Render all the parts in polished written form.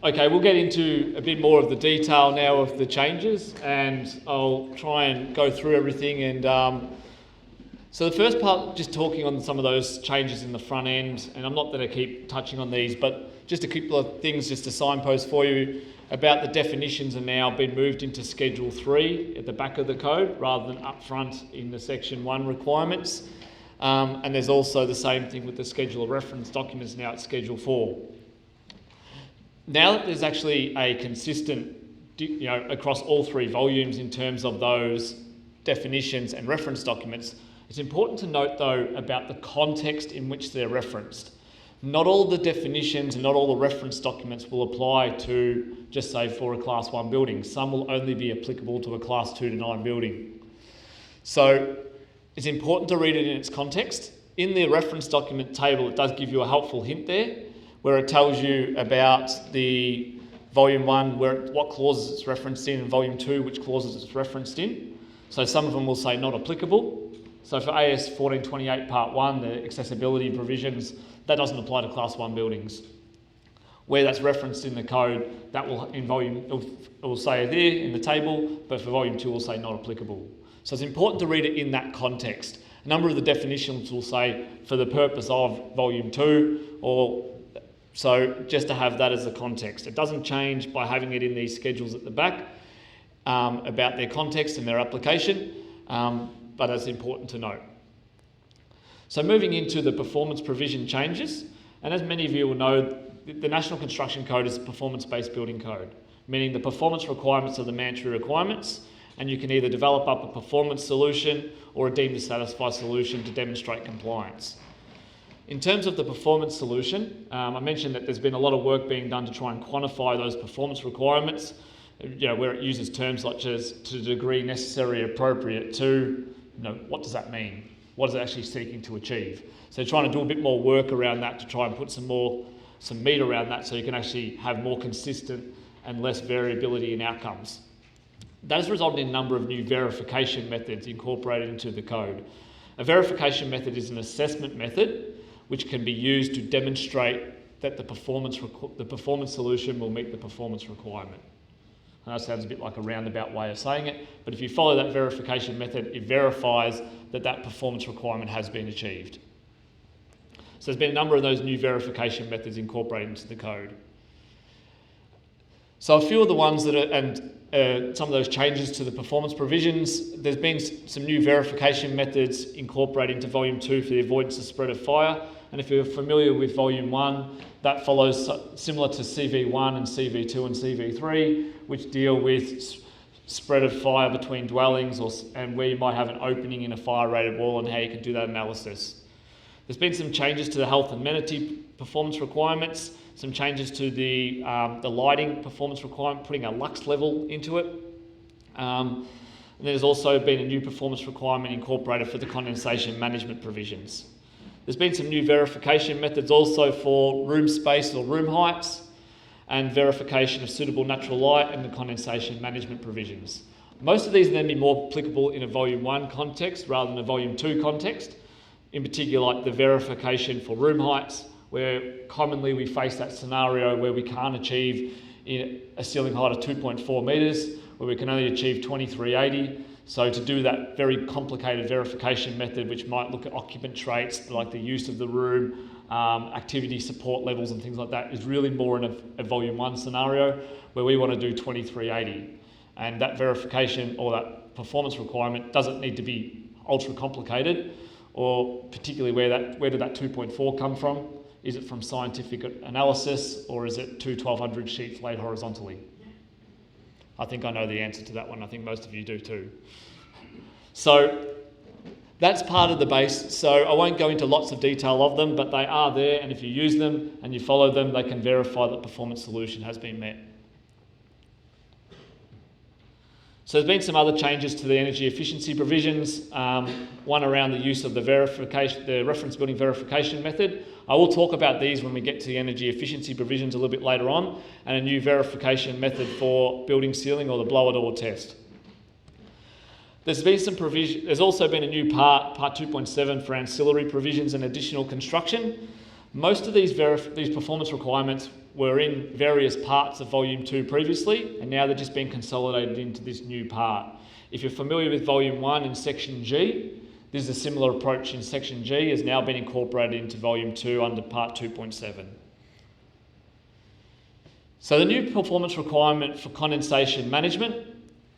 Okay, we'll get into a bit more of the detail now of the changes, and I'll try and go through everything. And so the first part, just talking on some of those changes in the front end, and I'm not going to keep touching on these, but just a couple of things just to signpost for you about the definitions are now been moved into Schedule 3 at the back of the code rather than up front in the Section 1 requirements. And there's also the same thing with the Schedule of Reference documents now at Schedule 4. Now that there's actually a consistent, across all three volumes in terms of those definitions and reference documents, it's important to note though about the context in which they're referenced. Not all the definitions and not all the reference documents will apply to, just say, for a Class 1 building. Some will only be applicable to a Class 2 to 9 building. So it's important to read it in its context. In the reference document table, it does give you a helpful hint there, where it tells you about the Volume 1, what clauses it's referenced in, and Volume 2, which clauses it's referenced in. So some of them will say not applicable. So for AS 1428 Part 1, the accessibility provisions, that doesn't apply to Class 1 buildings. Where that's referenced in the code, that will in volume, it will say there in the table, but for Volume 2 it will say not applicable. So it's important to read it in that context. A number of the definitions will say for the purpose of Volume 2, or so just to have that as a context. It doesn't change by having it in these schedules at the back about their context and their application, but it's important to note. So moving into the performance provision changes, and as many of you will know, the National Construction Code is a performance-based building code, meaning the performance requirements are the mandatory requirements, and you can either develop up a performance solution or a deemed to satisfy solution to demonstrate compliance. In terms of the performance solution, I mentioned that there's been a lot of work being done to try and quantify those performance requirements, where it uses terms such as to the degree necessary, appropriate to, what does that mean? What is it actually seeking to achieve? So trying to do a bit more work around that to try and put some meat around that so you can actually have more consistent and less variability in outcomes. That has resulted in a number of new verification methods incorporated into the code. A verification method is an assessment method which can be used to demonstrate that the performance solution will meet the performance requirement. And that sounds a bit like a roundabout way of saying it, but if you follow that verification method, it verifies that that performance requirement has been achieved. So there's been a number of those new verification methods incorporated into the code. So a few of the ones that are, and some of those changes to the performance provisions, there's been some new verification methods incorporated into Volume 2 for the avoidance of spread of fire. And if you're familiar with Volume 1, that follows similar to CV1 and CV2 and CV3, which deal with spread of fire between dwellings and where you might have an opening in a fire-rated wall and how you can do that analysis. There's been some changes to the health and amenity performance requirements, some changes to the lighting performance requirement, putting a lux level into it. And there's also been a new performance requirement incorporated for the condensation management provisions. There's been some new verification methods also for room space or room heights, and verification of suitable natural light and the condensation management provisions. Most of these then be more applicable in a Volume 1 context rather than a Volume 2 context, in particular like the verification for room heights, where commonly we face that scenario where we can't achieve a ceiling height of 2.4 metres, where we can only achieve 2380. So to do that very complicated verification method, which might look at occupant traits like the use of the room, activity support levels and things like that, is really more in a Volume 1 scenario where we want to do 2380. And that verification or that performance requirement doesn't need to be ultra complicated, or particularly where did that 2.4 come from? Is it from scientific analysis, or is it 1200 sheets laid horizontally? I think I know the answer to that one. I think most of you do too. So that's part of the base. So I won't go into lots of detail of them, but they are there, and if you use them and you follow them, they can verify that performance solution has been met. So there's been some other changes to the energy efficiency provisions, one around the use of the reference building verification method. I will talk about these when we get to the energy efficiency provisions a little bit later on, and a new verification method for building ceiling or the blower door test. There's been some provision. There's also been a new part 2.7 for ancillary provisions and additional construction. Most of these performance requirements were in various parts of Volume 2 previously, and now they're just being consolidated into this new part. If you're familiar with Volume 1 in Section G, this is a similar approach in Section G, has now been incorporated into Volume 2 under Part 2.7. So the new performance requirement for condensation management,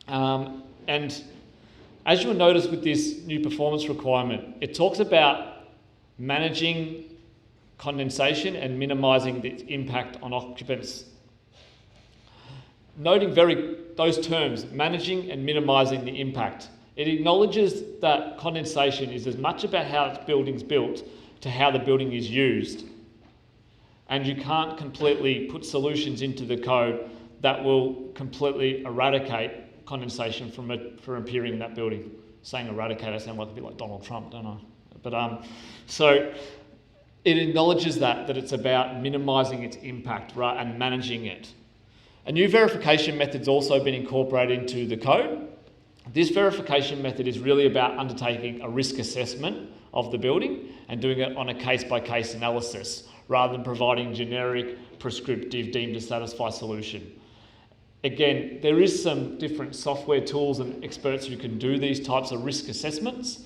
and as you'll notice with this new performance requirement, it talks about managing condensation and minimising its impact on occupants. Noting those terms, managing and minimising the impact, it acknowledges that condensation is as much about how the building's built to how the building is used. And you can't completely put solutions into the code that will completely eradicate condensation from appearing in that building. Saying eradicate, I sound like a bit like Donald Trump, don't I? But so it acknowledges that it's about minimising its impact, right, and managing it. A new verification method's also been incorporated into the code. This verification method is really about undertaking a risk assessment of the building and doing it on a case-by-case analysis, rather than providing generic, prescriptive, deemed to satisfy solution. Again, there is some different software tools and experts who can do these types of risk assessments,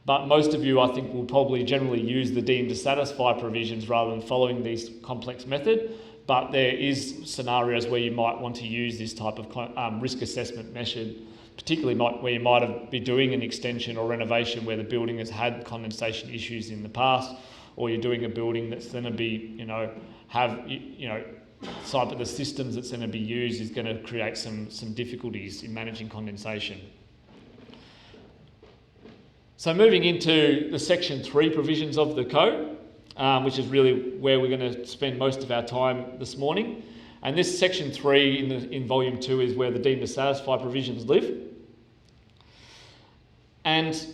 but most of you, I think, will probably generally use the deemed to satisfy provisions rather than following these complex method. But there is scenarios where you might want to use this type of risk assessment method, particularly where you might be doing an extension or renovation where the building has had condensation issues in the past, or you're doing a building that's going to be, side of the systems that's going to be used is going to create some difficulties in managing condensation. So moving into the Section 3 provisions of the code, which is really where we're going to spend most of our time this morning. And this Section 3 in Volume 2 is where the deemed to satisfy provisions live. And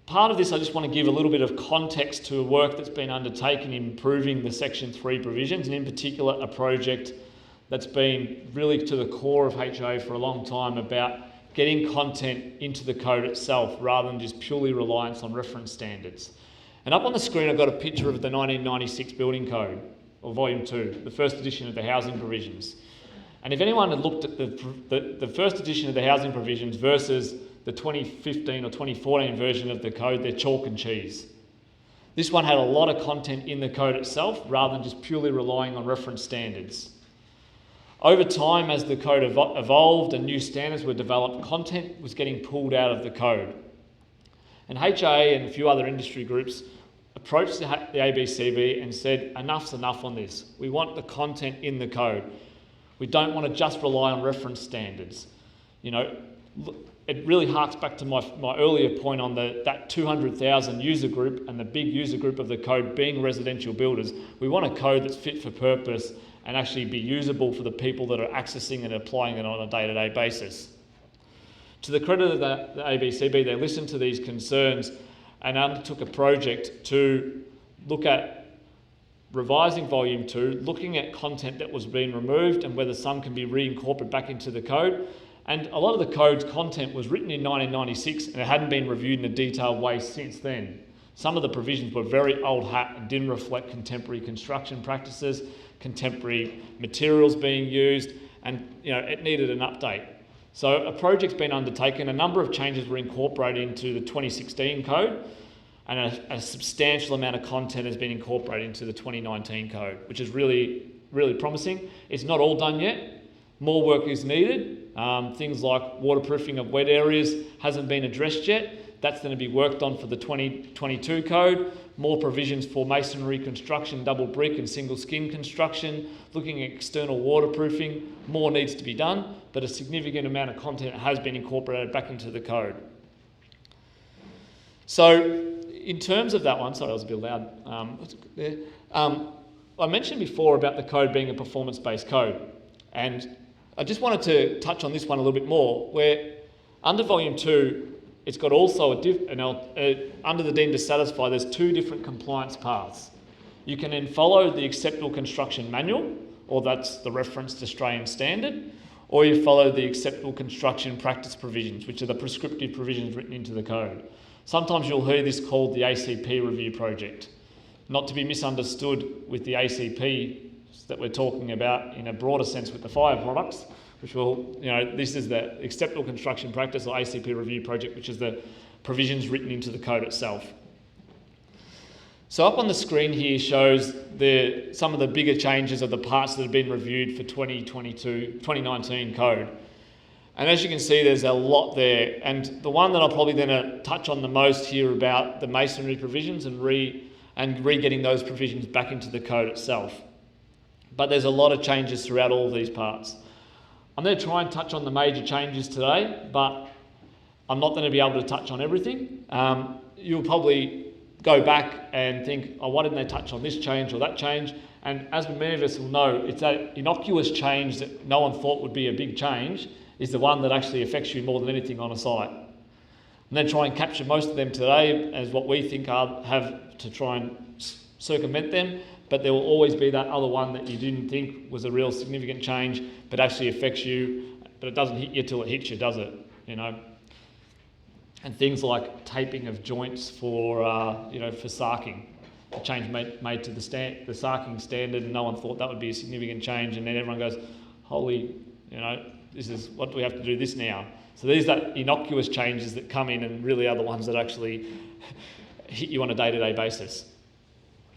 part of this, I just want to give a little bit of context to work that's been undertaken in improving the Section 3 provisions, and in particular a project that's been really to the core of HA for a long time about getting content into the code itself rather than just purely reliance on reference standards. And up on the screen I've got a picture of the 1996 Building Code, or Volume 2, the first edition of the housing provisions. And if anyone had looked at the first edition of the housing provisions versus the 2015 or 2014 version of the code, they're chalk and cheese. This one had a lot of content in the code itself rather than just purely relying on reference standards. Over time, as the code evolved and new standards were developed, content was getting pulled out of the code. And HA and a few other industry groups approached the ABCB and said, enough's enough on this. We want the content in the code. We don't want to just rely on reference standards. It really harks back to my earlier point on that 200,000 user group and the big user group of the code being residential builders. We want a code that's fit for purpose and actually be usable for the people that are accessing and applying it on a day-to-day basis. To the credit of the ABCB, they listened to these concerns and undertook a project to look at revising Volume 2, looking at content that was being removed and whether some can be reincorporated back into the code. And a lot of the code's content was written in 1996 and it hadn't been reviewed in a detailed way since then. Some of the provisions were very old hat and didn't reflect contemporary construction practices, contemporary materials being used, and it needed an update. So a project's been undertaken, a number of changes were incorporated into the 2016 code, and a substantial amount of content has been incorporated into the 2019 code, which is really, really promising. It's not all done yet. More work is needed. Things like waterproofing of wet areas hasn't been addressed yet. That's going to be worked on for the 2022 code. More provisions for masonry construction, double brick and single skin construction, looking at external waterproofing. More needs to be done, but a significant amount of content has been incorporated back into the code. So in terms of that one, sorry, I was a bit loud. I mentioned before about the code being a performance-based code, and I just wanted to touch on this one a little bit more, where under Volume 2, it's got also under the deemed to satisfy, there's two different compliance paths. You can then follow the Acceptable Construction Manual, or that's the reference to Australian standard, or you follow the Acceptable Construction Practice provisions, which are the prescriptive provisions written into the code. Sometimes you'll hear this called the ACP review project. not to be misunderstood with the ACP that we're talking about in a broader sense with the fire products, which will, this is the Acceptable Construction Practice or ACP Review Project, which is the provisions written into the code itself. So up on the screen here shows some of the bigger changes of the parts that have been reviewed for 2019 code. And as you can see, there's a lot there. And the one that I'll probably then touch on the most here about the masonry provisions and re-getting those provisions back into the code itself. But there's a lot of changes throughout all of these parts. I'm going to try and touch on the major changes today, but I'm not going to be able to touch on everything. You'll probably go back and think, oh, why didn't they touch on this change or that change? And as many of us will know, it's that innocuous change that no one thought would be a big change is the one that actually affects you more than anything on a site. And then try and capture most of them today as what we think have to try and circumvent them, but there will always be that other one that you didn't think was a real significant change, but actually affects you, but it doesn't hit you till it hits you, does it? And things like taping of joints for sarking. A change made to the sarking standard, and no one thought that would be a significant change, and then everyone goes, holy, this is, what do we have to do this now? So these are innocuous changes that come in and really are the ones that actually hit you on a day-to-day basis.